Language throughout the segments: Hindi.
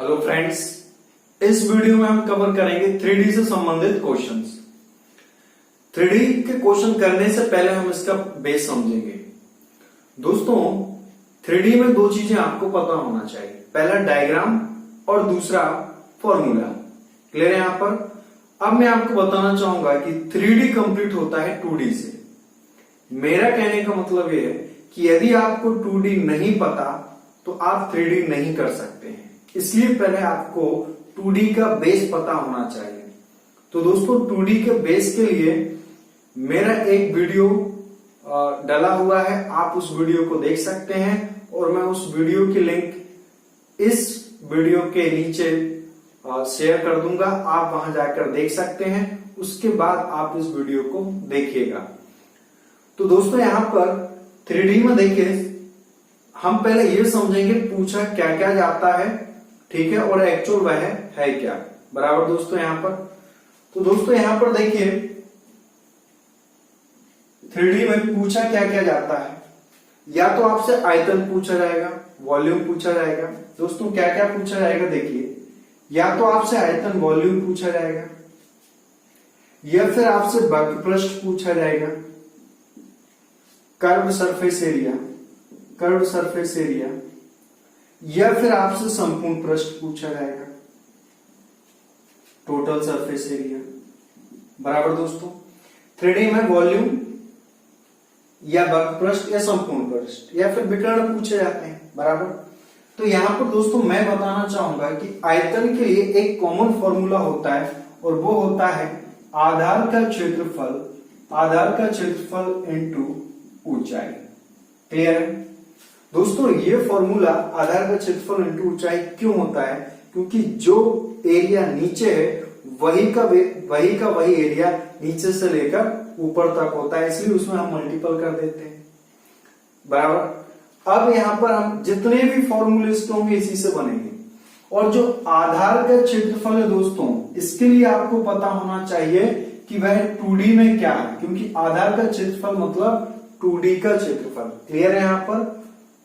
हेलो फ्रेंड्स, इस वीडियो में हम कवर करेंगे 3D से संबंधित क्वेश्चंस। 3D के क्वेश्चन करने से पहले हम इसका बेस समझेंगे। दोस्तों, 3D में दो चीजें आपको पता होना चाहिए, पहला डायग्राम और दूसरा फॉर्मूला। क्लियर है यहां पर? अब मैं आपको बताना चाहूंगा कि 3D कंप्लीट होता है 2D से। मेरा कहने का मतलब यह है कि यदि आपको 2D नहीं पता तो आप 3D नहीं कर सकते हैं। इसलिए पहले आपको 2D का बेस पता होना चाहिए। तो दोस्तों, 2D के बेस के लिए मेरा एक वीडियो डाला हुआ है, आप उस वीडियो को देख सकते हैं और मैं उस वीडियो की लिंक इस वीडियो के नीचे शेयर कर दूंगा, आप वहां जाकर देख सकते हैं। उसके बाद आप इस वीडियो को देखिएगा। तो दोस्तों, यहां पर 3D में देखिए, हम पहले ये समझेंगे पूछा क्या क्या जाता है, ठीक है, और एक्चुअल वह है क्या। बराबर दोस्तों यहां पर। तो दोस्तों यहां पर देखिए, 3D में पूछा क्या क्या जाता है। या तो आपसे आयतन पूछा जाएगा, वॉल्यूम पूछा जाएगा। दोस्तों क्या क्या पूछा जाएगा देखिए, या तो आपसे आयतन वॉल्यूम पूछा जाएगा, या फिर आपसे वक्र पृष्ठ पूछा जाएगा, curve surface area, curve surface area, या फिर आपसे संपूर्ण पृष्ठ पूछा जाएगा, टोटल सरफेस एरिया। बराबर दोस्तों, 3D में वॉल्यूम या वक्र पृष्ठ या संपूर्ण पृष्ठ या फिर विकर्ण पूछे जाते हैं। बराबर। तो यहां पर दोस्तों मैं बताना चाहूंगा कि आयतन के लिए एक कॉमन फॉर्मूला होता है और वो होता है आधार का क्षेत्रफल, आधार का क्षेत्रफल इनटू ऊंचाई। क्लियर है दोस्तों? ये फॉर्मूला आधार का क्षेत्रफल इनटू ऊंचाई क्यों होता है? क्योंकि जो एरिया नीचे है वही का वही एरिया नीचे से लेकर ऊपर तक होता है, इसलिए उसमें हम मल्टीपल कर देते हैं। बराबर। अब यहां पर हम जितने भी फॉर्मूलेस होंगे इसी से बनेंगे। और जो आधार का क्षेत्रफल है दोस्तों, इसके लिए आपको पता होना चाहिए कि वह 2D में क्या है, क्योंकि आधार का क्षेत्रफल मतलब 2D का क्षेत्रफल। क्लियर है यहां पर?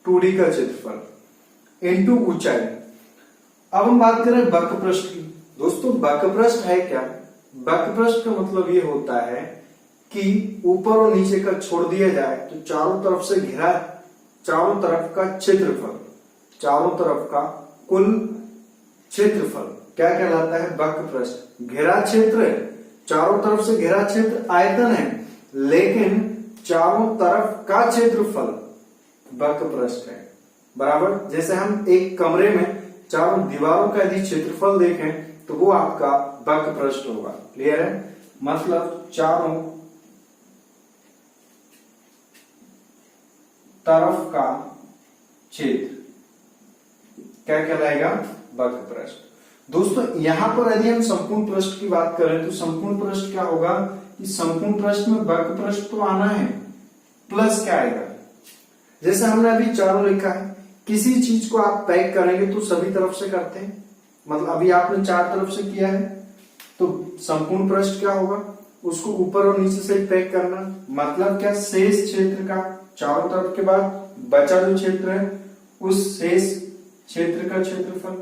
2D का क्षेत्रफल इनटू ऊंचाई। अब हम बात करें वक्र पृष्ठ की। दोस्तों वक्र पृष्ठ है क्या? वक्र पृष्ठ का मतलब ये होता है कि ऊपर और नीचे का छोड़ दिया जाए तो चारों तरफ से घिरा, चारों तरफ का क्षेत्रफल, चारों तरफ का कुल क्षेत्रफल क्या कहलाता है? वक्र पृष्ठ। घेरा क्षेत्र है, चारों तरफ से घेरा क्षेत्र आयतन है, लेकिन चारों तरफ का क्षेत्रफल वक्र पृष्ठ है। बराबर। जैसे हम एक कमरे में चारों दीवारों का यदि क्षेत्रफल देखें तो वो आपका वक्र पृष्ठ होगा। क्लियर है? मतलब चारों तरफ का क्षेत्र क्या कहलाएगा? वक्र पृष्ठ। दोस्तों यहां पर यदि हम संपूर्ण पृष्ठ की बात करें तो संपूर्ण पृष्ठ क्या होगा कि संपूर्ण पृष्ठ में वक्र पृष्ठ तो आना है, प्लस क्या आएगा? जैसे हमने अभी चारों लिखा है, किसी चीज को आप पैक करेंगे तो सभी तरफ से करते हैं, मतलब अभी आपने चार तरफ से किया है तो संपूर्ण पृष्ठ क्या होगा? उसको ऊपर और नीचे से पैक करना। मतलब क्या? शेष क्षेत्र का, चारों तरफ के बाद बचा जो क्षेत्र है उस शेष क्षेत्र का क्षेत्रफल।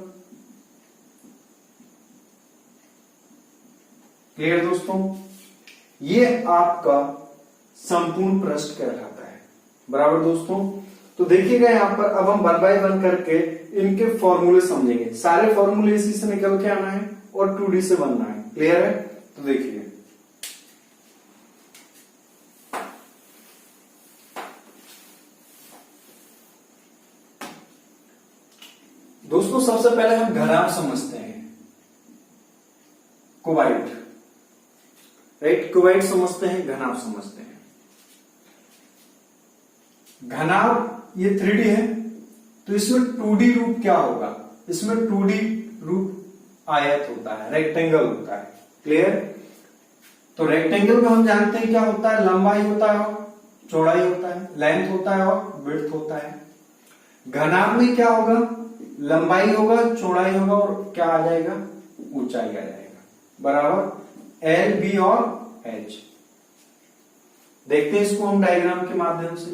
क्लियर दोस्तों? ये आपका संपूर्ण पृष्ठ कहलाता है। बराबर दोस्तों। तो देखिएगा यहां पर, अब हम 1 बाय 1 करके इनके फॉर्मूले समझेंगे। सारे फॉर्मूले इसी से निकल के आना है और 2D से बनना है। क्लियर है? तो देखिए दोस्तों, सबसे पहले हम घनाभ समझते हैं, क्यूबाइड। राइट, क्यूबाइड समझते हैं, घनाभ समझते हैं। घनाभ ये 3D है तो इसमें 2D रूप क्या होगा? इसमें 2D रूप आयत होता है, रेक्टेंगल होता है। क्लियर? तो रेक्टेंगल में हम जानते हैं क्या होता है? लंबाई होता है और चौड़ाई होता है, लेंथ होता है और विड्थ होता है। घनाभ में क्या होगा? लंबाई होगा, चौड़ाई होगा और क्या आ जाएगा? ऊंचाई आ जाएगा। बराबर। L, B और H। देखते हैं इसको हम डायग्राम के माध्यम से।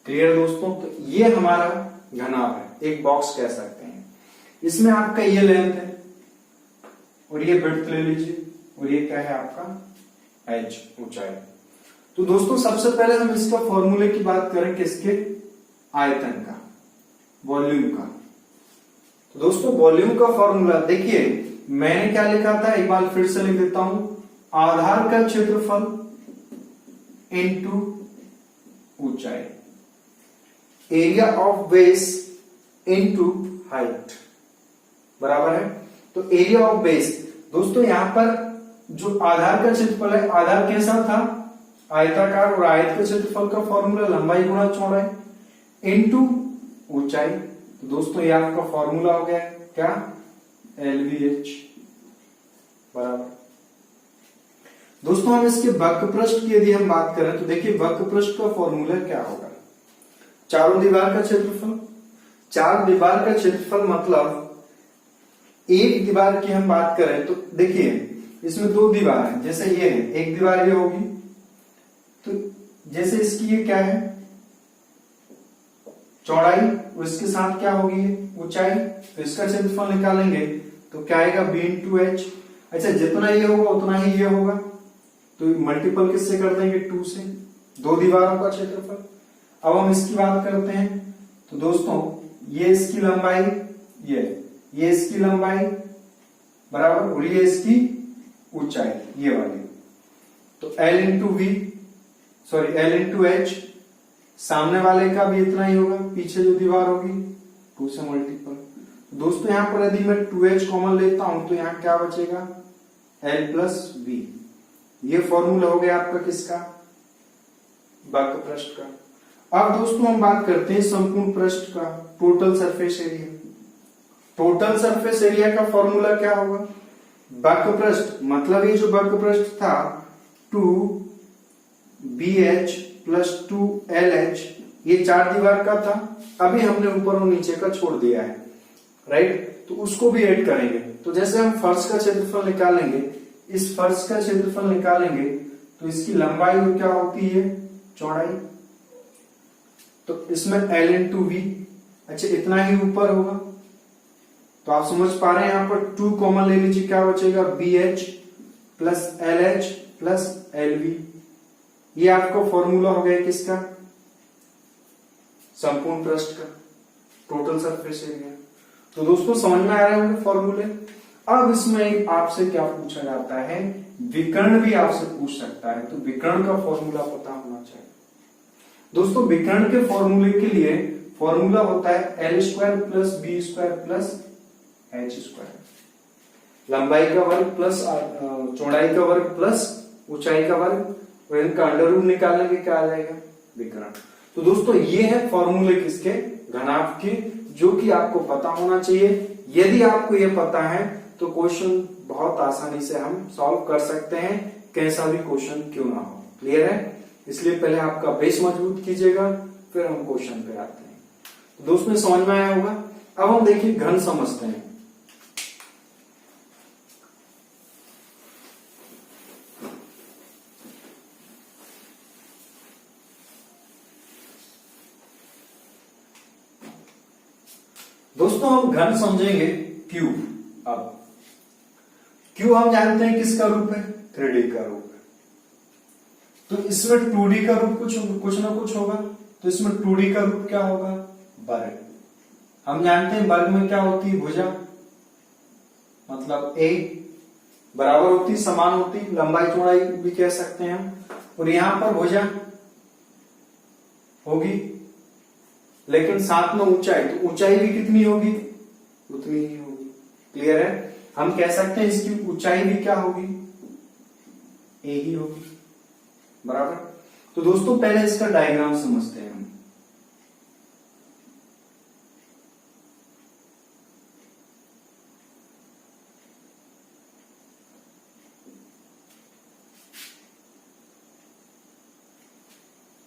क्लियर दोस्तों? तो ये हमारा घनाभ है, एक बॉक्स कह सकते हैं। इसमें आपका ये लेंथ है और ये विड्थ ले लीजिए, और ये क्या है आपका एच, ऊंचाई। तो दोस्तों सबसे पहले हम इसका फॉर्मूले की बात करें, किसके? आयतन का, वॉल्यूम का। तो दोस्तों वॉल्यूम का फॉर्मूला देखिए, मैंने क्या लिखा था, एक बार फिर से लिख देता हूं, आधार का क्षेत्रफल इनटू ऊंचाई, area of base into height, बराबर है। तो एरिया ऑफ बेस, दोस्तों यहां पर जो आधार का क्षेत्रफल है, आधार कैसा था? आयताकार, और आयत के क्षेत्रफल का फॉर्मूला लंबाई गुणा चौड़ाई इनटू ऊंचाई। तो दोस्तों ये आपका फॉर्मूला हो गया क्या? LVH बराबर। दोस्तों हम इसके वक्र पृष्ठ की यदि हम बात करें तो देखिए वक्र पृष्ठ का फॉर्मूला क्या होगा? चारों दीवार का क्षेत्रफल, चार दीवार का क्षेत्रफल मतलब एक दीवार की हम बात करें तो देखिए इसमें दो दीवार है, जैसे ये है, एक दीवार ये होगी, तो जैसे इसकी ये क्या है? चौड़ाई, और इसके साथ क्या होगी? ऊंचाई। तो इसका क्षेत्रफल निकालेंगे तो क्या आएगा? B into H. अच्छा, जितना ये होगा उतना ही ये होगा, तो मल्टीपल किससे कर देंगे? 2 से, दो दीवारों का क्षेत्रफल। अब हम इसकी बात करते हैं, तो दोस्तों ये इसकी लंबाई, ये इसकी लंबाई बराबर, और ये इसकी ऊंचाई, ये वाली। तो L इंटू एच, सामने वाले का भी इतना ही होगा, पीछे जो दीवार होगी 2 से मल्टीपल। दोस्तों यहां पर यदि मैं 2h कॉमन लेता हूं तो यहां क्या बचेगा? L plus V। ये फॉर्मूला हो गया आपका किसका? वक्र पृष्ठ का। अब दोस्तों हम बात करते हैं संपूर्ण पृष्ठ का, total surface area. Total surface area का फॉर्मूला क्या होगा? वक्र पृष्ठ मतलब ये जो वक्र पृष्ठ था 2BH प्लस 2LH, ये चार दीवार का था, अभी हमने ऊपर और नीचे का छोड़ दिया है, राइट? तो उसको भी ऐड करेंगे। तो जैसे हम फर्श का क्षेत्रफल निकालेंगे, इस फर्श का क्षेत्रफल निकालेंगे तो इसकी लंबाई क्या होती है? चौड़ाई। तो इसमें L इंटू V, अच्छा इतना ही ऊपर होगा, तो आप समझ पा रहे हैं, यहां पर 2 कॉमन ले लीजिए, क्या बचेगा? BH plus LH plus LV। ये आपका फॉर्मूला हो गया किसका? संपूर्ण पृष्ठ का, टोटल सरफेस एरिया। तो दोस्तों समझ में आ रहे होंगे फॉर्मूले। अब इसमें आपसे क्या पूछा जाता है? विकर्ण भी आपसे पूछ सकता है, तो विकर्ण का फॉर्मूला पता होना चाहिए। दोस्तों विकर्ण के फॉर्मूले के लिए फॉर्मूला होता है L square plus B square plus H square, लंबाई का वर्ग प्लस चौड़ाई का वर्ग प्लस ऊंचाई का वर्ग, और इनका अंडर रूट निकालेंगे, क्या आ जाएगा? विकर्ण। तो दोस्तों ये है फॉर्मूले किसके? घनाभ के, जो कि आपको पता होना चाहिए। यदि आपको ये पता है तो क्वेश्चन बहुत आसानी से हम सॉल्व कर सकते हैं, कैसा भी क्वेश्चन क्यों ना हो। क्लियर है? इसलिए पहले आपका बेस मजबूत कीजिएगा, फिर हम क्वेश्चन पे आते हैं। तो दोस्तों समझ में आया होगा। अब हम देखिए घन समझते हैं। दोस्तों हम घन समझेंगे क्यूब। अब क्यूब हम जानते हैं किसका रूप है? 3D का रूप है। तो इसमें 2D का रूप कुछ ना कुछ होगा, तो इसमें 2D का रूप क्या होगा? वर्ग। हम जानते हैं वर्ग में क्या होती है? भुजा, मतलब A बराबर होती, समान होती, लंबाई चौड़ाई भी कह सकते हैं हम, और यहां पर भुजा होगी लेकिन साथ में ऊंचाई, तो ऊंचाई भी कितनी होगी? उतनी ही होगी। क्लियर है? हम कह सकते हैं इसकी ऊंचाई भी क्या होगी? A ही होगी, बराबर। तो दोस्तों पहले इसका डायग्राम समझते हैं हम।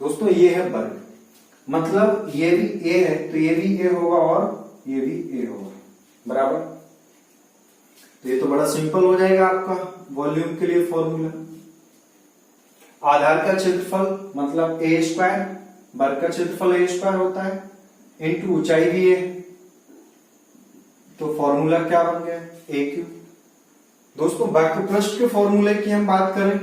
दोस्तों ये है वर्ग, मतलब ये भी A है तो ये भी A होगा और ये भी A होगा, बराबर। तो ये तो बड़ा सिंपल हो जाएगा आपका वॉल्यूम के लिए फॉर्मूला। आधार का क्षेत्रफल मतलब A स्क्वायर वर्ग का क्षेत्रफल ए स्क्वायर होता है, इनटू ऊंचाई भी है, तो फॉर्मूला क्या बन गया, ए क्यूब। दोस्तों वक्र पृष्ठ के फॉर्मूले की हम बात करें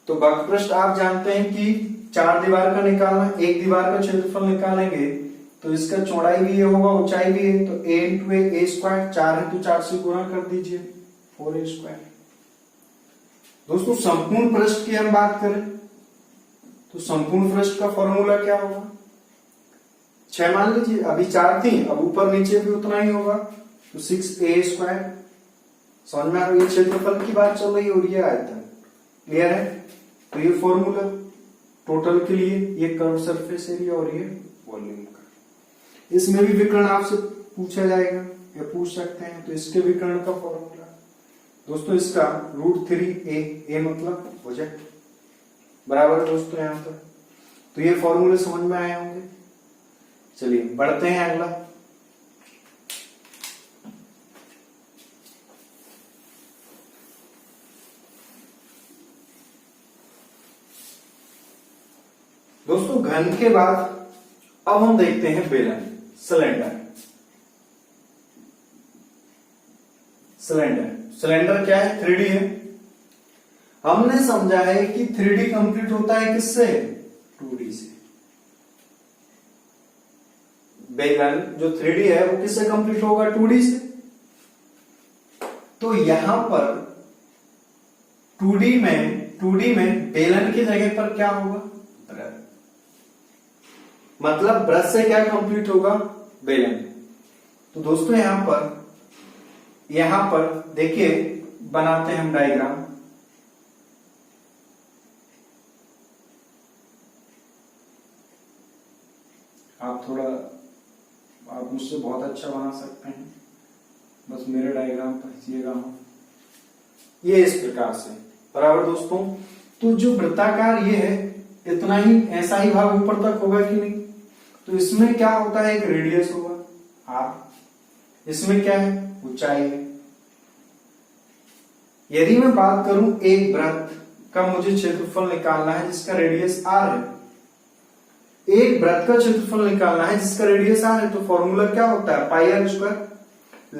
तो वक्र पृष्ठ आप जानते हैं कि 4 दीवार का निकालना, एक दीवार का क्षेत्रफल निकालेंगे तो इसका चौड़ाई भी ये होगा, ऊंचाई भी है, तो ए इंटू ए स्क्वायर, 4 है तो 4 से गुणा कर दीजिए, 4a स्क्वायर। दोस्तों संपूर्ण पृष्ठ की हम बात करें तो संपूर्ण पृष्ठ का फॉर्मूला क्या होगा, 6 मान लीजिए, अभी 4 थी, अब ऊपर नीचे भी उतना ही होगा, तो 6a स्क्वायर। समझ में आ रहा है, ये क्षेत्रफल की बात चल रही है और ये आयतन, क्लियर है। तो ये फॉर्मूला टोटल के लिए, ये कर्व सरफेस एरिया और ये वॉल्यूम का। इसमें भी विकर्ण आपसे पूछा जाएगा या पूछ सकते हैं, तो इसके विकर्ण का फॉर्मूला दोस्तों इसका √3a, मतलब भुजा, बराबर दोस्तों यहां पर। तो ये फॉर्मूले समझ में आए होंगे। चलिए बढ़ते हैं अगला। दोस्तों घन के बाद अब हम देखते हैं बेलन, सिलेंडर। सिलेंडर क्या है, 3D है। हमने समझा है कि 3D कंप्लीट होता है किससे, 2D से। बेलन जो 3D है वो किससे कंप्लीट होगा, 2D से। तो यहां पर 2D में बेलन की जगह पर क्या होगा, ब्रश। मतलब ब्रश से क्या कंप्लीट होगा, बेलन। तो दोस्तों यहां पर देखिए, बनाते हैं हम डायग्राम। आप मुझसे बहुत अच्छा बना सकते हैं, बस मेरे डायग्राम पर खींचिएगा। ये इस प्रकार से, बराबर दोस्तों। तो जो वृत्ताकार ये है, इतना ही, ऐसा ही भाग ऊपर तक होगा कि नहीं, तो इसमें क्या होता है, एक रेडियस होगा आर। इसमें क्या है, ऊंचाई है। यदि मैं बात करूं एक वृत्त का मुझे क्षेत्रफल निकालना है जिसका रेडियस आर है, एक वृत्त का क्षेत्रफल निकालना है जिसका रेडियस आर है, तो फॉर्मूला क्या होता है, पाई आर स्क्वायर।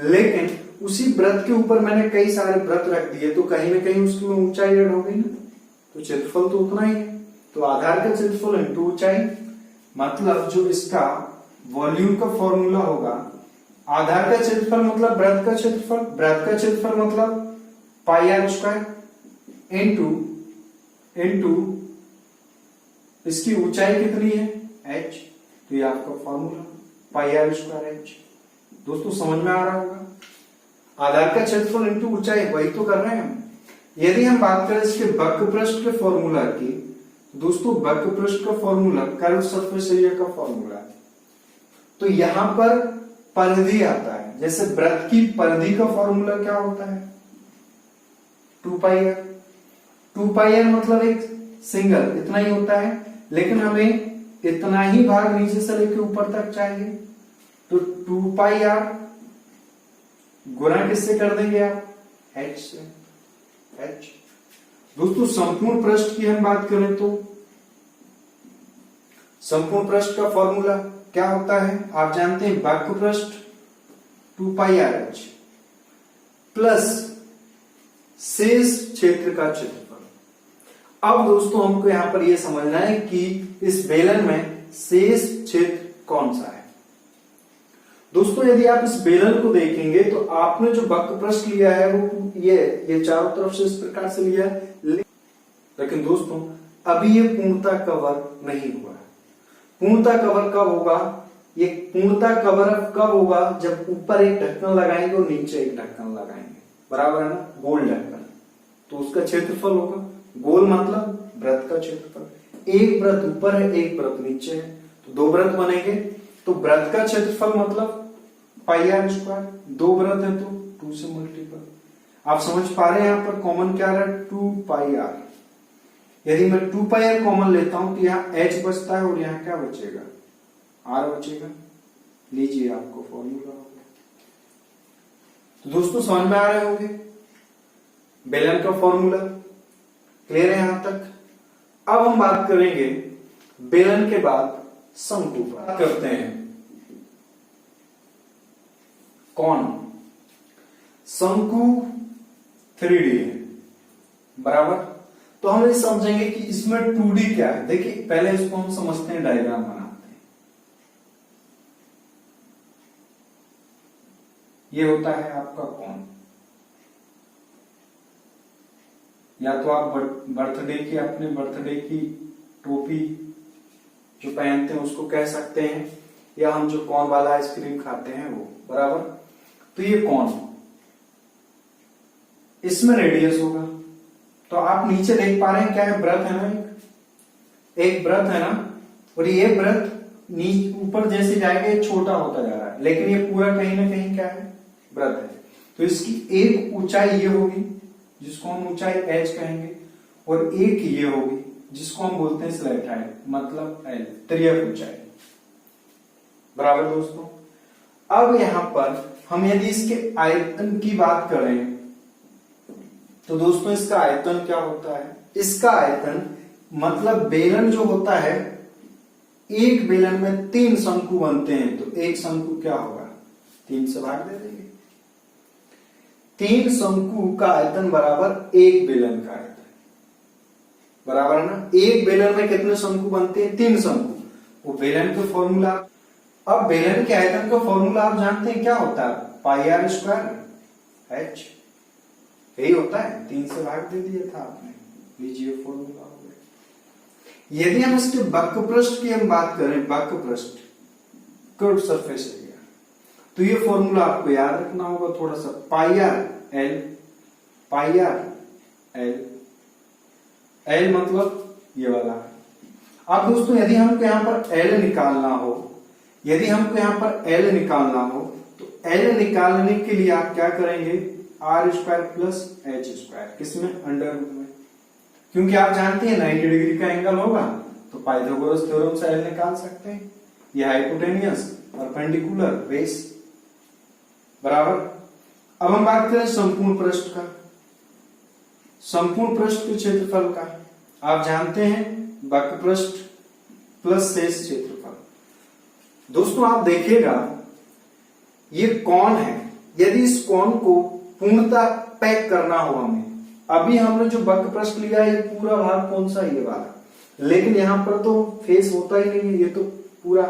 लेकिन उसी वृत्त के ऊपर मैंने कई सारे वृत्त रख दिए, तो कहीं ना कहीं उसकी ऊंचाई ऐड हो गई ना, तो क्षेत्रफल तो उतना ही है। तो आधार का क्षेत्रफल इंटू ऊंचाई, मतलब जो इसका वॉल्यूम का फॉर्मूला होगा, आधार का क्षेत्रफल मतलब वृत्त का क्षेत्रफल, वृत्त का क्षेत्रफल मतलब पाई आर स्क्वायर इंटू इसकी ऊंचाई कितनी है, h। तो ये आपका formula pi r square h। दोस्तों समझ में आ रहा होगा, आधार का क्षेत्रफल इंटू ऊंचाई, वही तो कर रहे हैं हम। यदि हम बात करें इसके वक्र पृष्ठ के फॉर्मूला की, दोस्तों वक्र पृष्ठ का फॉर्मूला कर्व सरफेस एरिया का फॉर्मूला है। तो यहां पर परिधि आता है, जैसे वृत्त की परिधि का फॉर्मूला क्या होता है, 2πr। 2πr मतलब एक सिंगल, इतना ही होता है, लेकिन हमें इतना ही भाग नीचे से लेकर ऊपर तक चाहिए, तो 2πr गुणा किससे कर देंगे आप, h से, h। दोस्तों संपूर्ण पृष्ठ की हम बात करें तो संपूर्ण पृष्ठ का फॉर्मूला क्या होता है, आप जानते हैं, वक्र पृष्ठ 2πrh प्लस शेष क्षेत्र का क्षेत्रफल। अब दोस्तों हमको यहां पर यह समझना है कि इस बेलन में शेष क्षेत्र कौन सा है। दोस्तों यदि आप इस बेलन को देखेंगे तो आपने जो वक्र पृष्ठ लिया है वो ये चारों तरफ से इस प्रकार से लिया है, लेकिन दोस्तों अभी ये पूर्णता कवर नहीं हुआ है। पूर्णता कवर कब होगा, ये पूर्णता कवर कब होगा, जब ऊपर एक ढक्कन लगाएंगे और नीचे एक ढक्कन लगाएंगे, बराबर है ना, गोल ढक्कन, तो उसका क्षेत्रफल होगा, गोल मतलब वृत्त का क्षेत्रफल। एक वृत्त ऊपर है, एक वृत्त नीचे है, तो 2 वृत्त बनेंगे, तो वृत्त का क्षेत्रफल मतलब पाई आर स्क्वायर। 2 वृत्त है तो 2 से मल्टीपल। आप समझ पा रहे हैं, यहां पर कॉमन क्या रहा है, 2πr। यदि मैं 2πr कॉमन लेता हूं तो यहाँ h बचता है और यहाँ क्या बचेगा, r बचेगा। लीजिए आपको फॉर्मूला हो गया। तो दोस्तों समझ में आ रहे होंगे बेलन का फॉर्मूला, क्लियर है यहां तक। अब हम बात करेंगे बेलन के बाद शंकु पर। बात करते हैं कौन शंकु 3D है, बराबर। तो हम ये समझेंगे कि इसमें 2D क्या है। देखिए पहले इसको हम समझते हैं, डायग्राम बनाते हैं। ये होता है आपका कौन, या तो आप बर्थडे की अपने बर्थडे की टोपी जो पहनते हैं उसको कह सकते हैं, या हम जो कौन वाला आइसक्रीम खाते हैं वो, बराबर। तो ये कौन, इसमें रेडियस होगा। तो आप नीचे देख पा रहे हैं क्या है, वृत्त है ना, एक वृत्त है ना, और ये वृत्त ऊपर जैसे जाएगा ये छोटा होता जा रहा है, लेकिन ये पूरा कहीं ना कहीं क्या है, वृत्त है। तो इसकी एक ऊंचाई ये होगी जिसको हम ऊंचाई h कहेंगे, और एक ये होगी जिसको हम बोलते हैं स्लैट हाइट, मतलब L, त्रियक ऊंचाई, बराबर दोस्तों। अब यहां पर हम यदि इसके आयतन की बात करें तो दोस्तों इसका आयतन क्या होता है, इसका आयतन मतलब बेलन जो होता है, एक बेलन में 3 शंकु बनते हैं, तो एक शंकु क्या होगा, 3 से भाग दे देंगे। 3 शंकु का आयतन बराबर एक बेलन का आयतन, बराबर ना। एक बेलन में कितने शंकु बनते हैं, 3 शंकु। वो बेलन का फॉर्मूला, अब बेलन के आयतन का फॉर्मूला आप जानते हैं क्या होता है, पाई आर स्क्वायर h, यही होता है। 3 से भाग दे दिया था आपने, लीजिए फॉर्मूला हो गया। यदि हम इसके वक्र पृष्ठ की हम बात करें, वक्र पृष्ठ कर्व सरफेस एरिया, तो ये फॉर्मूला आपको याद रखना होगा थोड़ा सा, पाई आर एल, एल मतलब ये वाला। अब दोस्तों यदि हमको यहाँ पर एल निकालना हो, यदि हमको यहाँ पर एल निकालना हो, तो एल निकालने के लिए आप क्या करेंगे, r square plus h square, किसमें, अंडर रूट में। क्योंकि आप जानते हैं 90 डिग्री का एंगल होगा, तो पाइथागोरस थ्योरम से एल निकाल सकते हैं। ये हाइपोटेनियस परपेंडिकुलर बेस, बराबर। अब हम बात करें संपूर्ण पृष्ठ का, संपूर्ण पृष्ठ के क्षेत्रफल का। आप जानते हैं वक्र पृष्ठ प्लस शेष क्षेत्रफल। दोस्तों आप देखिएगा ये कौन है, यदि इस कौन को पूर्णतः पैक करना हो हमें, अभी हमने जो वक्र पृष्ठ लिया है ये पूरा भाग कौन सा, ये वाला, लेकिन यहां पर तो फेस होता ही नहीं है, ये तो पूरा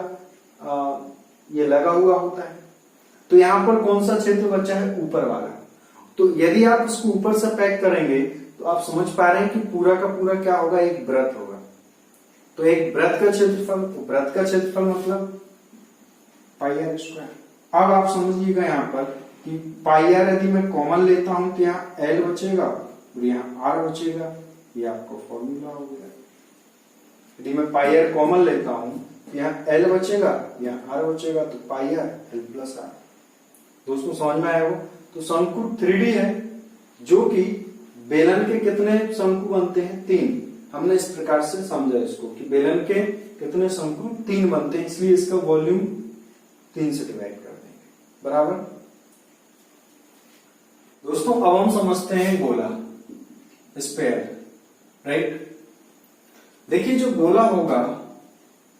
ये लगा हुआ होता है। तो यहां पर कौन सा क्षेत्र बचा है, ऊपर वाला। तो यदि आप इसको ऊपर से पैक करेंगे तो आप समझ पा रहे हैं कि पूरा का पूरा क्या होगा, एक वृत्त होगा। तो एक वृत्त का क्षेत्रफल, तो वृत्त का क्षेत्रफल मतलब पाई आर स्क्वायर। अब आप समझिएगा यहाँ पर कि पाई आर यदि मैं कॉमन लेता हूं तो यहाँ एल बचेगा और यहाँ आर बचेगा, ये आपका फॉर्मूला हो गया। यदि मैं पाई आर कॉमन लेता हूं तो यहाँ एल बचेगा, यहाँ आर बचेगा, तो पाई आर एल प्लस आर। दोस्तों समझ में आया वो। तो शंकु 3D है, जो कि बेलन के कितने शंकु बनते हैं, 3। हमने इस प्रकार से समझा इसको कि बेलन के कितने शंकु, 3 बनते हैं, इसलिए इसका वॉल्यूम 3 से डिवाइड कर देंगे, बराबर। दोस्तों अब हम समझते हैं गोला, स्फीयर, राइट। देखिए जो गोला होगा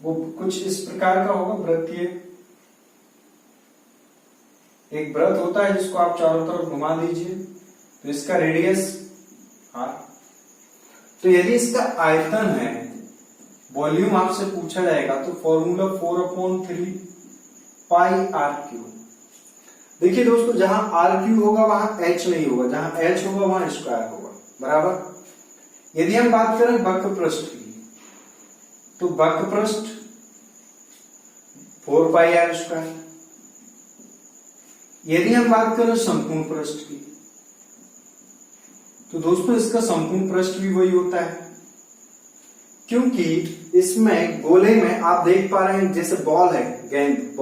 वो कुछ इस प्रकार का होगा, वृत्तीय। एक वृत्त होता है जिसको आप चारों तरफ घुमा दीजिए, तो इसका रेडियस r। तो यदि इसका आयतन है, वॉल्यूम आपसे पूछा जाएगा, तो फॉर्मूला 4/3 पाई आर क्यू। देखिए दोस्तों जहां आर क्यू होगा वहां h नहीं होगा, जहां h होगा वहां स्क्वायर होगा, बराबर। यदि हम बात करें वक्र पृष्ठ की, तो वक्र पृष्ठ 4 पाई आर स्क्वायर। यदि हम बात करें संपूर्ण पृष्ठ की, तो दोस्तों इसका संपूर्ण पृष्ठ भी वही होता है, क्योंकि इसमें गोले में आप देख पा रहे हैं जैसे बॉल है, गेंद,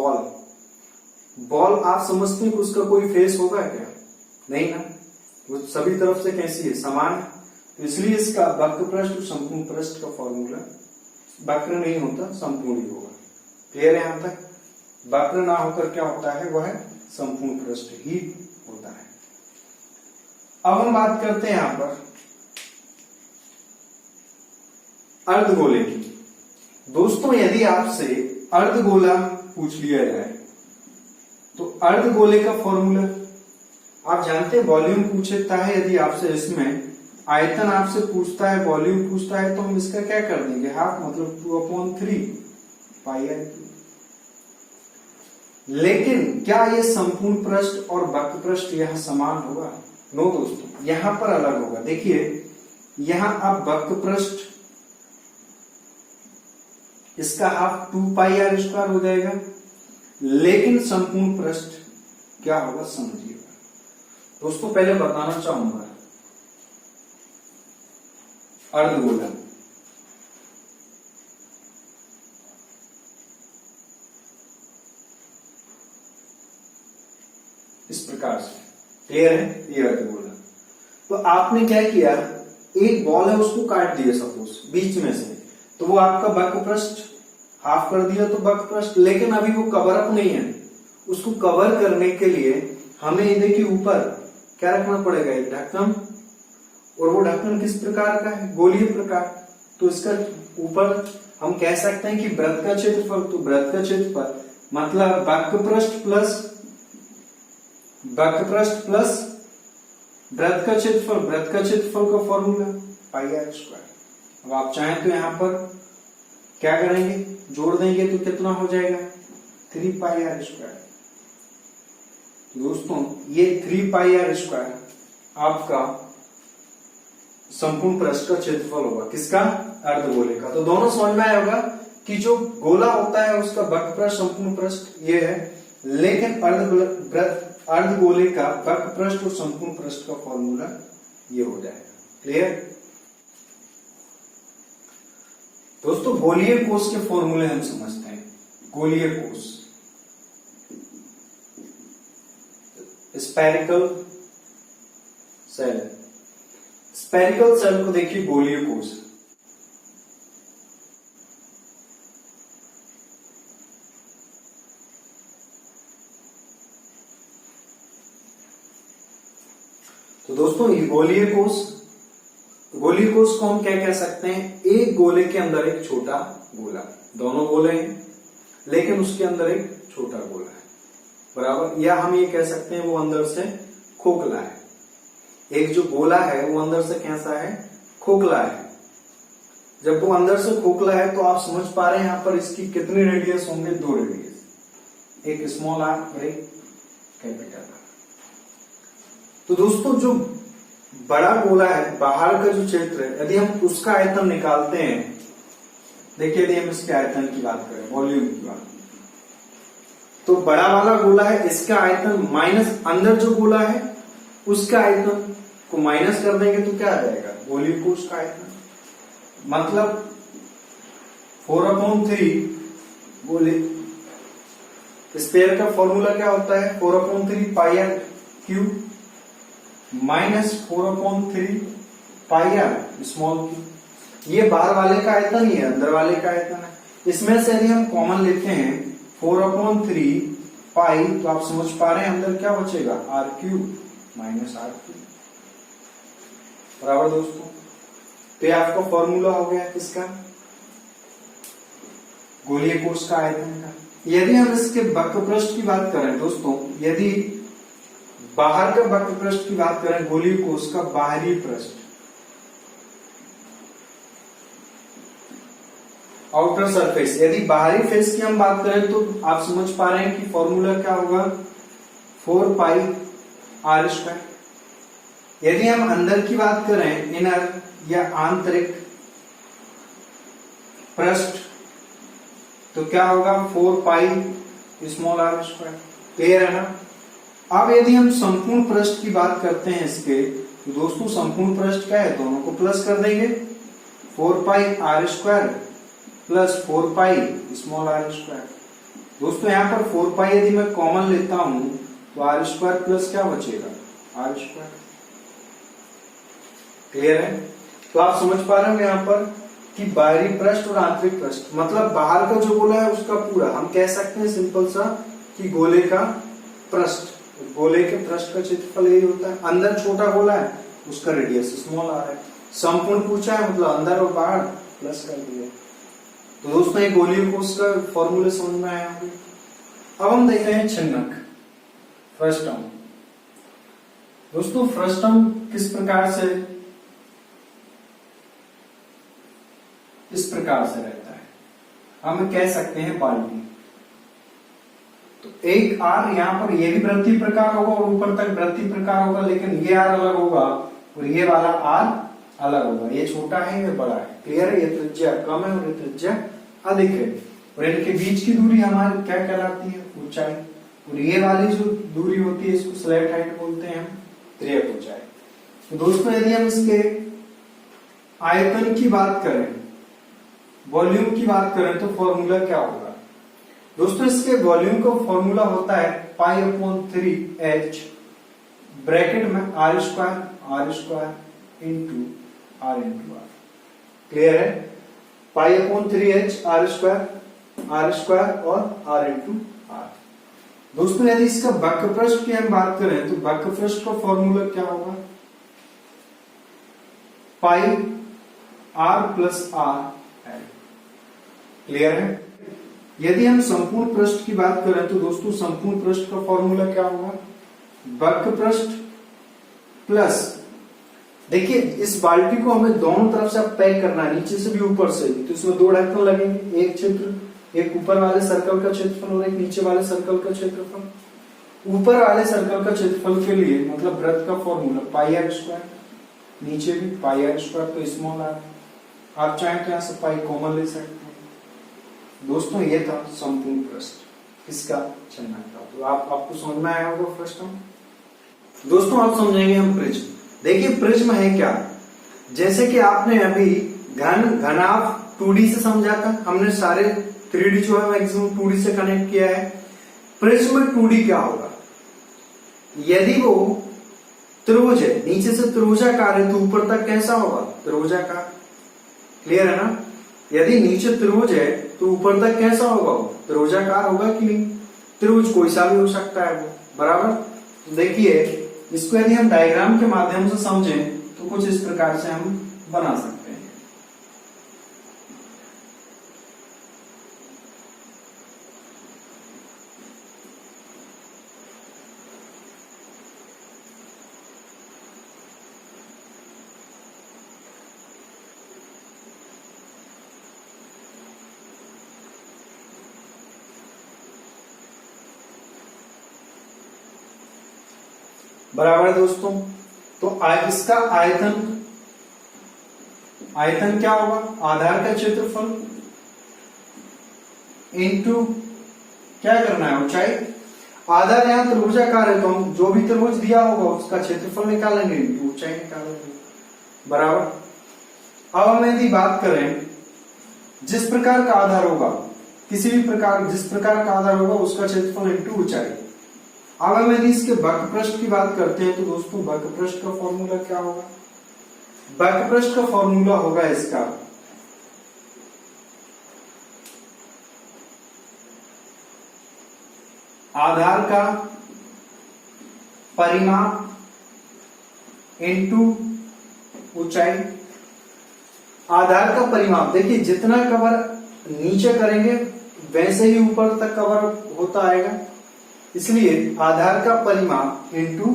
बॉल आप समझते हैं कि उसका कोई फेस होगा क्या, नहीं ना, वो सभी तरफ से कैसी है, समान। तो इसलिए इसका वक्र पृष्ठ और संपूर्ण पृष्ठ का फॉर्मूला वक्र नहीं होता, संपूर्ण ही होगा। क्लियर है यहां तक। वक्र ना होकर क्या होता है, वह संपूर्ण पृष्ठ ही होता है। अब हम बात करते हैं यहां पर, अर्धगोले की। दोस्तों यदि आपसे अर्धगोला पूछ लिया जाए तो अर्धगोले का फॉर्मूला आप जानते हैं, वॉल्यूम पूछता है यदि आपसे, इसमें आयतन आपसे पूछता है, वॉल्यूम पूछता है, तो हम इसका क्या कर देंगे, हाफ, मतलब 2/3 पाई आर क्यूब। लेकिन क्या ये संपूर्ण पृष्ठ और वक्र पृष्ठ यह समान होगा? नो दोस्तों, यहां पर अलग होगा। देखिए यहां अब वक्र पृष्ठ इसका हाफ 2 पाई आर स्क्वायर हो जाएगा, लेकिन संपूर्ण पृष्ठ क्या होगा समझिएगा। दोस्तों पहले बताना चाहूंगा, अर्धगोला इस प्रकार से, क्लियर है, ये अर्धगोला। तो आपने क्या किया, एक बॉल है उसको काट दिया सपोज बीच में से, तो वो आपका वक्र पृष्ठ हाफ कर दिया, तो वक्र पृष्ठ, लेकिन अभी वो कवर अप नहीं है। उसको कवर करने के लिए हमें देखिए ऊपर क्या रखना पड़ेगा, एक ढक्कन, और वो ढक्कन किस प्रकार का है, गोलीय प्रकार। तो इसका ऊपर हम कह सकते हैं कि वृत्त का क्षेत्रफल, तो वृत्त का क्षेत्रफल मतलब वक्र पृष्ठ प्लस वृत्त का क्षेत्रफल, वृत्त का क्षेत्रफल का फॉर्मूला पाई आर स्क्वायर। अब आप चाहें तो यहां पर क्या करेंगे, जोड़ देंगे तो कितना हो जाएगा, 3 पाई आर स्क्वायर। दोस्तों ये 3 पाई आर स्क्वायर आपका संपूर्ण पृष्ठ का क्षेत्रफल होगा, किसका, अर्धगोले का। तो दोनों समझ में आया होगा कि जो गोला होता है उसका वक्र पृष्ठ संपूर्ण पृष्ठ ये है, लेकिन अर्धगोले का वक्र पृष्ठ और संपूर्ण पृष्ठ का फॉर्मूला ये हो जाएगा। क्लियर दोस्तों, गोलीय कोष के फॉर्मूले हम समझते हैं। गोलीय कोष, स्फेरिकल सेल, स्फेरिकल सेल को देखिए गोलीय कोष। तो दोस्तों ये गोलीय कोष को हम क्या कह सकते हैं, एक गोले के अंदर एक छोटा गोला, दोनों गोले हैं लेकिन उसके अंदर एक छोटा गोला है, बराबर। या हम ये कह सकते हैं वो अंदर से खोखला है। एक जो गोला है वो अंदर से कैसा है, खोखला है। जब वो अंदर से खोखला है तो आप समझ पा रहे हैं यहां पर इसकी कितने रेडियस होंगे, 2 रेडियस, एक स्मॉल आर और एक कैपिटल आर। तो दोस्तों जो बड़ा गोला है, बाहर का जो क्षेत्र है, यदि हम उसका आयतन निकालते हैं, देखिए यदि हम इसके आयतन की बात करें, वॉल्यूम की बात, तो बड़ा वाला गोला है, इसका आयतन माइनस अंदर जो गोला है उसका आयतन को माइनस कर देंगे तो क्या आ जाएगा, गोलीय कोष का आयतन, मतलब 4/3 गोले। स्फीयर का फॉर्मूला क्या होता है, 4/3 pi r cube minus 4/3 pi r small cube. ये बाहर वाले का आयतन ही है, अंदर वाले का आयतन है। इसमें से यदि हम कॉमन लेते हैं 4/3 पाई, तो आप समझ पा रहे हैं अंदर क्या बचेगा, r cube minus r cube, बराबर दोस्तों। तो ये आपका फॉर्मूला हो गया किसका, गोलीय कोष का आयतन का। यदि हम इसके वक्र पृष्ठ की बात करें दोस्तों, यदि बाहर का वक्र पृष्ठ की बात करें, गोलीय कोष का बाहरी पृष्ठ, आउटर सरफेस, यदि बाहरी फेस की हम बात करें तो आप समझ पा रहे हैं कि फॉर्मूला क्या होगा, 4 पाई आर स्क्वायर। यदि हम अंदर की बात करें, इनर या आंतरिक पृष्ठ, तो क्या होगा, 4 pi small r square. Clear है ना। अब यदि हम संपूर्ण पृष्ठ की बात करते हैं इसके, तो दोस्तों संपूर्ण पृष्ठ क्या है, दोनों को प्लस कर देंगे, 4 pi r square plus 4 pi small r square. दोस्तों यहाँ पर 4 पाई यदि मैं कॉमन लेता हूं तो आर स्क्वायर प्लस क्या बचेगा, आर स्क्वायर। क्लियर है। तो आप समझ पा रहे हो यहाँ पर कि बाहरी पृष्ठ और आंतरिक पृष्ठ, मतलब बाहर का जो गोला है उसका पूरा, हम कह सकते हैं सिंपल सा कि गोले का पृष्ठ, गोले के पृष्ठ का क्षेत्रफल यही होता है। अंदर छोटा गोला है उसका रेडियस स्मॉल आर है। संपूर्ण पूछा है मतलब अंदर और बाहर, प्लस कर दिया। तो दोस्तों एक गोलीय कोष का फॉर्मूला समझ में आया होगा। अब हम देखते हैं छिन्नक, फ्रस्टम। दोस्तों फ्रस्टम किस प्रकार से, इस प्रकार से रहता है, हम कह सकते हैं बाल्टी। तो एक आर यहाँ पर ये भी वृत्ति प्रकार होगा और ऊपर तक वृत्ति प्रकार होगा, लेकिन ये आर अलग होगा और ये वाला आर अलग होगा। ये छोटा है, ये बड़ा है, क्लियर है। ये त्रिज्या कम है और ये त्रिज्या अधिक है, और इनके बीच की दूरी हमारी क्या कहलाती है, ऊंचाई। और ये वाली जो दूरी होती है इसको स्लैट हाइट बोलते हैं हम, त्रियक ऊंचाई। तो दोस्तों यदि हम इसके आयतन की बात करें, वॉल्यूम की बात करें, तो फॉर्मूला क्या होगा दोस्तों? इसके वॉल्यूम का फॉर्मूला होता है π/3h ब्रैकेट में r square into r। Clear है? π/3h r स्क्वायर और r इंटू r। दोस्तों यदि इसका वक्र पृष्ठ की हम बात करें, तो वक्र पृष्ठ का फॉर्मूला क्या होगा? πr + r। क्लियर है? यदि हम संपूर्ण पृष्ठ की बात करें, तो दोस्तों संपूर्ण पृष्ठ का फॉर्मूला क्या होगा? वक्र पृष्ठ प्लस, देखिए इस बाल्टी को हमें दोनों तरफ से पैक करना है, नीचे से भी ऊपर से भी। तो इसमें दो ढक्कन लगेंगे, एक क्षेत्र, एक ऊपर वाले सर्कल का क्षेत्रफल और एक नीचे वाले सर्कल का क्षेत्रफल। ऊपर वाले सर्कल का क्षेत्रफल के लिए मतलब वृत्त का फॉर्मूला πr², नीचे भी πr², तो स्मॉल r। आप चाहें तो यहां से पाई कॉमन ले सकते हैं। दोस्तों ये था संपूर्ण पृष्ठ, इसका छिन्नक था। तो आपको समझ में आया होगा फ्रस्टम। दोस्तों आप समझेंगे हम प्रिज्म। देखिए प्रिज्म है क्या, जैसे कि आपने अभी घनाभ 2D से समझा था, हमने सारे 3D जो है मैक्सिमम 2D से कनेक्ट किया है। प्रिज्म 2D क्या होगा? यदि वो त्रिभुज है, नीचे से त्रिभुजाकार है, तो ऊपर तक कैसा होगा? त्रिभुजाकार। क्लियर है ना? यदि नीचे त्रिभुज है तो ऊपर तक कैसा होगा? त्रिभुजाकार होगा कि नहीं? त्रिभुज कोई सा भी हो सकता है वो, बराबर। तो देखिए इसको यदि हम डायग्राम के माध्यम से समझें तो कुछ इस प्रकार से हम बना सकते हैं। बराबर दोस्तों। तो इसका आयतन क्या होगा? आधार का क्षेत्रफल इंटू क्या करना है? ऊंचाई। आधार यहाँ त्रिभुजाकार है, तो हम जो भी त्रिभुज दिया होगा उसका क्षेत्रफल निकालेंगे इंटू ऊंचाई निकालेंगे, बराबर। अब हम यदि बात करें, जिस प्रकार का आधार होगा, किसी भी प्रकार जिस प्रकार का आधार होगा उसका क्षेत्रफल इंटू ऊंचाई। अब हम यदि इसके वक्र पृष्ठ की बात करते हैं, तो दोस्तों वक्र पृष्ठ का फॉर्मूला क्या होगा? वक्र पृष्ठ का फॉर्मूला होगा इसका आधार का परिमाप इंटू ऊंचाई। आधार का परिमाप, देखिए जितना कवर नीचे करेंगे वैसे ही ऊपर तक कवर होता आएगा, इसलिए आधार का परिमाप इंटू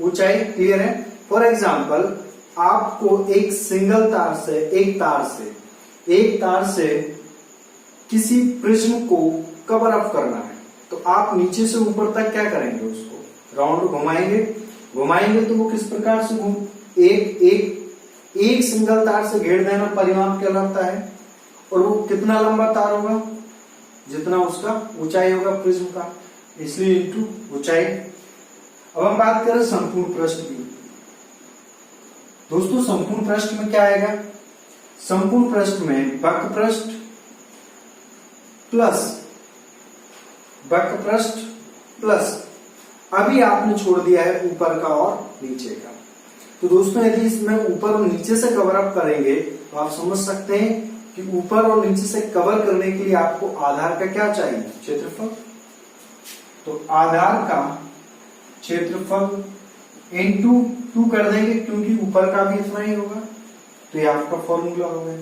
ऊंचाई। क्लियर है? फॉर एग्जाम्पल आपको एक सिंगल तार से एक तार से किसी प्रिज्म को कवर अप करना है, तो आप नीचे से ऊपर तक क्या करेंगे? उसको राउंड घुमाएंगे तो वो किस प्रकार से एक सिंगल तार से घेर देना परिमाप कहलाता है। और वो कितना लंबा तार होगा? जितना उसका ऊंचाई होगा प्रिज्म का, इसलिए इंटू ऊंचाई। अब हम बात करें संपूर्ण पृष्ठ की। दोस्तों संपूर्ण पृष्ठ में क्या आएगा? संपूर्ण पृष्ठ में वक्र पृष्ठ प्लस अभी आपने छोड़ दिया है ऊपर का और नीचे का। तो दोस्तों यदि इसमें ऊपर और नीचे से कवर अप करेंगे तो आप समझ सकते हैं कि ऊपर और नीचे से कवर करने के लिए आपको आधार का क्या चाहिए? क्षेत्रफल। तो आधार का क्षेत्रफल इंटू 2 कर देंगे, क्योंकि ऊपर का भी इतना ही होगा। तो ये आपका फॉर्मूला हो गया।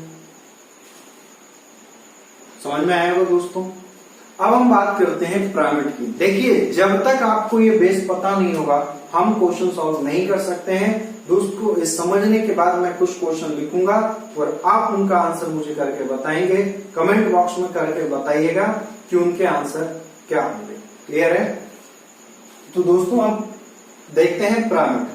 समझ में आएगा दोस्तों। अब हम बात करते हैं पिरामिड की। देखिए, जब तक आपको ये बेस पता नहीं होगा हम क्वेश्चन सॉल्व नहीं कर सकते हैं दोस्तों। इस समझने के बाद मैं कुछ क्वेश्चन लिखूंगा और आप उनका आंसर मुझे करके बताएंगे। कमेंट बॉक्स में करके बताइएगा कि उनके आंसर क्या होंगे। क्लियर है? तो दोस्तों अब देखते हैं पिरामिड।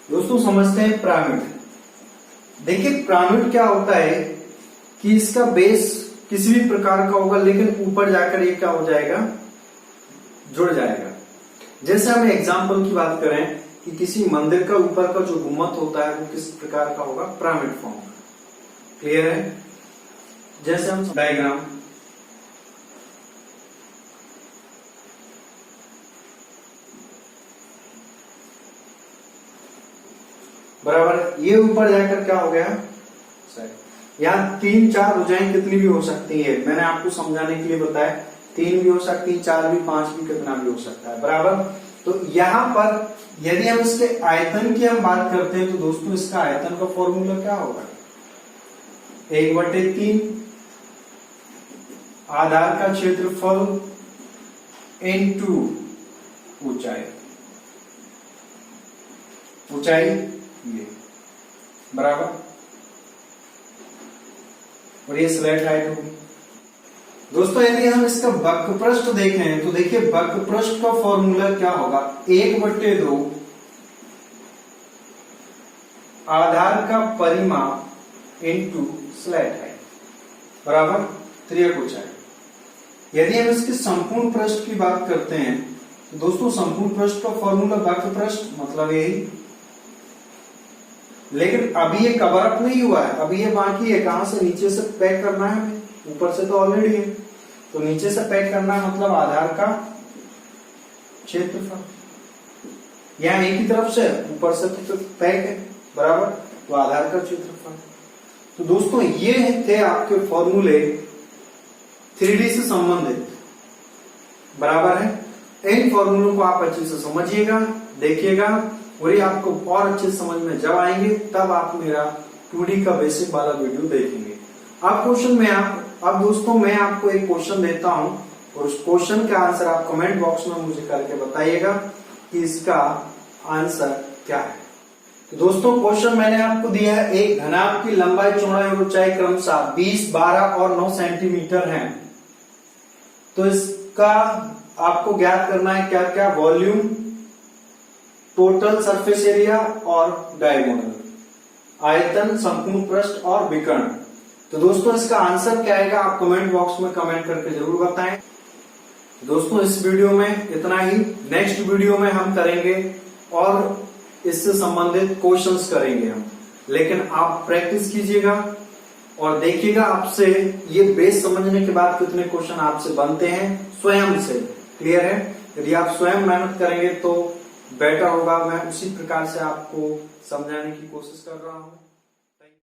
दोस्तों समझते हैं पिरामिड। देखिए, पिरामिड क्या होता है कि इसका बेस किसी भी प्रकार का होगा, लेकिन ऊपर जाकर ये क्या हो जाएगा, जुड़ जाएगा। जैसे हम एग्जाम्पल की बात करें कि किसी मंदिर का ऊपर का जो गुम्बद होता है वो किस प्रकार का होगा, पिरामिड फॉर्म का। क्लियर है? जैसे हम डायग्राम बराबर, ये ऊपर जाकर क्या हो गया, यहाँ 3-4 भुजाएं कितनी भी हो सकती है, मैंने आपको समझाने के लिए बताया। 3 भी हो सकती है, 4 भी, 5 भी, कितना भी हो सकता है। बराबर। तो यहाँ पर यदि हम इसके आयतन की हम बात करते हैं तो दोस्तों इसका आयतन का फॉर्मूला क्या होगा, 1/3 आधार का क्षेत्रफल इनटू ऊंचाई। ऊंचाई ये बराबर, और ये स्लैट हाइट होगी। दोस्तों यदि हम इसका वक्र पृष्ठ देखें तो देखिए वक्र पृष्ठ का फॉर्मूला क्या होगा, 1/2 आधार का परिमाप इनटू स्लैट हाइट बराबर त्रियक ऊंचाई। यदि हम इसके संपूर्ण पृष्ठ की बात करते हैं तो दोस्तों संपूर्ण पृष्ठ का फॉर्मूला वक्र पृष्ठ मतलब यही, लेकिन अभी ये कवर अप नहीं हुआ है, अभी ये बाकी है। कहां से, नीचे से पैक करना है हमें, ऊपर से तो ऑलरेडी है, तो नीचे से पैक करना है मतलब आधार का क्षेत्रफल। यहाँ एक ही तरफ से, ऊपर से तो पैक है बराबर, तो आधार का क्षेत्रफल। तो दोस्तों ये थे आपके फॉर्मूले 3D से संबंधित, बराबर है। इन फॉर्मूलों को आप अच्छे से समझिएगा, देखिएगा, और ये आपको और अच्छे समझ में जब आएंगे तब आप मेरा 2D का बेसिक वाला वीडियो देखेंगे। अब क्वेश्चन में अब दोस्तों मैं आपको एक क्वेश्चन देता हूं और उस क्वेश्चन का आंसर आप कमेंट बॉक्स में मुझे करके बताइएगा कि इसका आंसर क्या है। तो दोस्तों क्वेश्चन मैंने आपको दिया है, एक घनाभ की लंबाई, चौड़ाई और ऊंचाई क्रमशः 20, 12 और 9 सेंटीमीटर है। तो इसका आपको ज्ञात करना है क्या क्या, वॉल्यूम, टोटल सरफेस एरिया और डायगोनल, आयतन, संपूर्ण पृष्ठ और विकर्ण। तो दोस्तों इसका आंसर क्या आएगा आप कमेंट बॉक्स में कमेंट करके जरूर बताएं। दोस्तों इस वीडियो में इतना ही, नेक्स्ट वीडियो में हम करेंगे और इससे संबंधित क्वेश्चंस करेंगे हम, लेकिन आप प्रैक्टिस कीजिएगा और देखिएगा आपसे ये बेस समझने के बाद कितने क्वेश्चन आपसे बनते हैं स्वयं से। क्लियर है? यदि आप स्वयं मेहनत करेंगे तो बेटर होगा। मैं उसी प्रकार से आपको समझाने की कोशिश कर रहा हूं।